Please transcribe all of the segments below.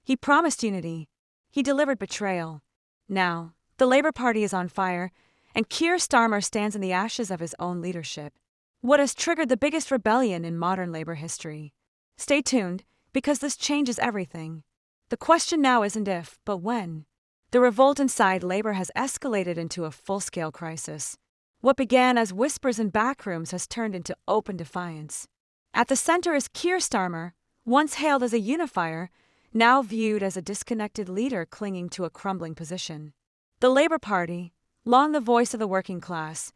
He promised unity. He delivered betrayal. Now, the Labour Party is on fire, and Keir Starmer stands in the ashes of his own leadership. What has triggered the biggest rebellion in modern Labour history? Stay tuned, because this changes everything. The question now isn't if, but when. The revolt inside Labour has escalated into a full-scale crisis. What began as whispers in backrooms has turned into open defiance. At the center is Keir Starmer, once hailed as a unifier, now viewed as a disconnected leader clinging to a crumbling position. The Labour Party, long the voice of the working class,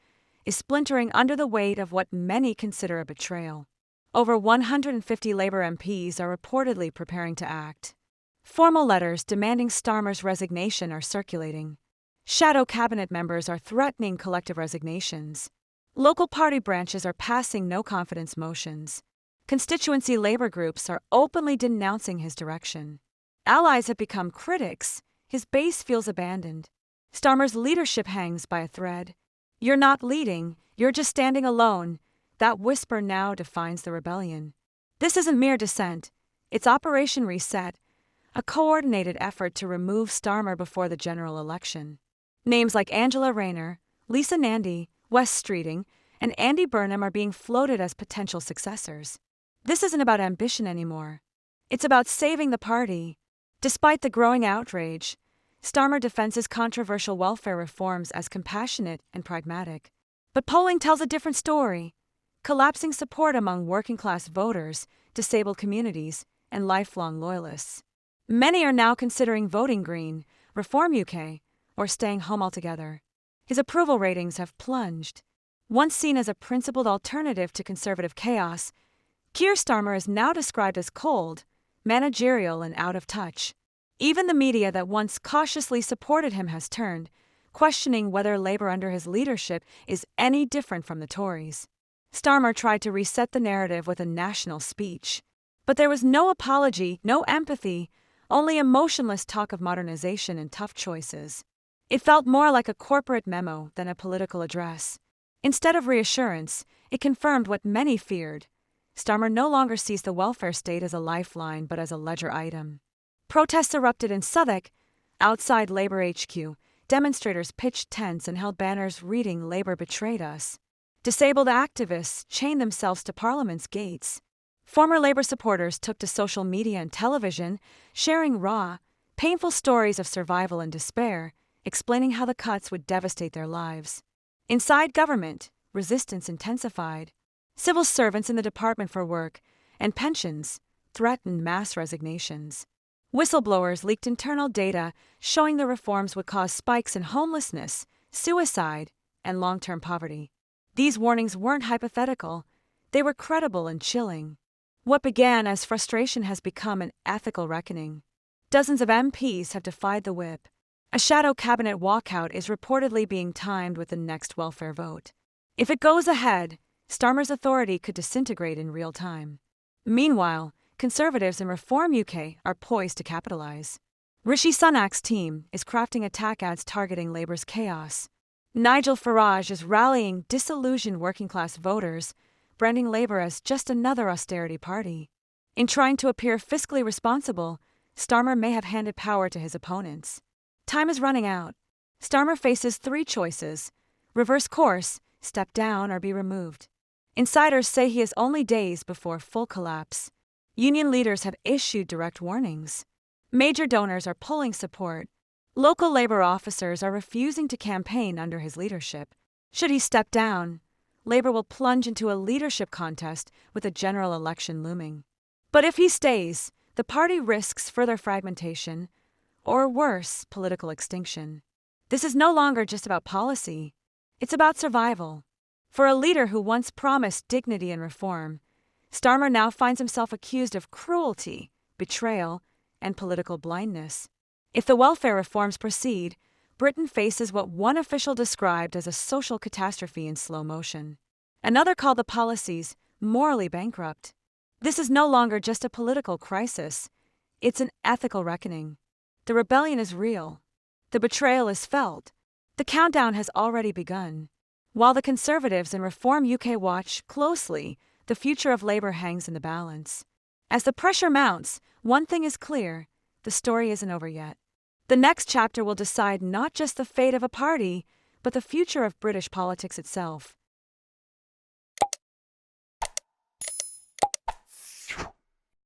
is splintering under the weight of what many consider a betrayal. Over 150 Labour MPs are reportedly preparing to act. Formal letters demanding Starmer's resignation are circulating. Shadow cabinet members are threatening collective resignations. Local party branches are passing no-confidence motions. Constituency Labour groups are openly denouncing his direction. Allies have become critics. His base feels abandoned. Starmer's leadership hangs by a thread. "You're not leading, you're just standing alone." That whisper now defines the rebellion. This isn't mere dissent. It's Operation Reset, a coordinated effort to remove Starmer before the general election. Names like Angela Rayner, Lisa Nandy, Wes Streeting, and Andy Burnham are being floated as potential successors. This isn't about ambition anymore. It's about saving the party. Despite the growing outrage, Starmer defends his controversial welfare reforms as compassionate and pragmatic. But polling tells a different story. Collapsing support among working-class voters, disabled communities, and lifelong loyalists. Many are now considering voting Green, Reform UK, or staying home altogether. His approval ratings have plunged. Once seen as a principled alternative to conservative chaos, Keir Starmer is now described as cold, managerial, and out of touch. Even the media that once cautiously supported him has turned, questioning whether Labour under his leadership is any different from the Tories. Starmer tried to reset the narrative with a national speech. But there was no apology, no empathy, only emotionless talk of modernization and tough choices. It felt more like a corporate memo than a political address. Instead of reassurance, it confirmed what many feared. Starmer no longer sees the welfare state as a lifeline but as a ledger item. Protests erupted in Southwark. Outside Labour HQ, demonstrators pitched tents and held banners reading "Labour betrayed us." Disabled activists chained themselves to Parliament's gates. Former Labour supporters took to social media and television, sharing raw, painful stories of survival and despair, explaining how the cuts would devastate their lives. Inside government, resistance intensified. Civil servants in the Department for Work and Pensions threatened mass resignations. Whistleblowers leaked internal data showing the reforms would cause spikes in homelessness, suicide, and long-term poverty. These warnings weren't hypothetical. They were credible and chilling. What began as frustration has become an ethical reckoning. Dozens of MPs have defied the whip. A shadow cabinet walkout is reportedly being timed with the next welfare vote. If it goes ahead, Starmer's authority could disintegrate in real time. Meanwhile, Conservatives in Reform UK are poised to capitalise. Rishi Sunak's team is crafting attack ads targeting Labour's chaos. Nigel Farage is rallying disillusioned working-class voters, branding Labour as just another austerity party. In trying to appear fiscally responsible, Starmer may have handed power to his opponents. Time is running out. Starmer faces three choices: reverse course, step down, or be removed. Insiders say he is only days before full collapse. Union leaders have issued direct warnings. Major donors are pulling support. Local Labour officers are refusing to campaign under his leadership. Should he step down, Labour will plunge into a leadership contest with a general election looming. But if he stays, the party risks further fragmentation, or worse, political extinction. This is no longer just about policy. It's about survival. For a leader who once promised dignity and reform, Starmer now finds himself accused of cruelty, betrayal, and political blindness. If the welfare reforms proceed, Britain faces what one official described as a social catastrophe in slow motion. Another called the policies morally bankrupt. This is no longer just a political crisis. It's an ethical reckoning. The rebellion is real. The betrayal is felt. The countdown has already begun. While the Conservatives in Reform UK watch closely, the future of Labour hangs in the balance. As the pressure mounts, one thing is clear: the story isn't over yet. The next chapter will decide not just the fate of a party, but the future of British politics itself.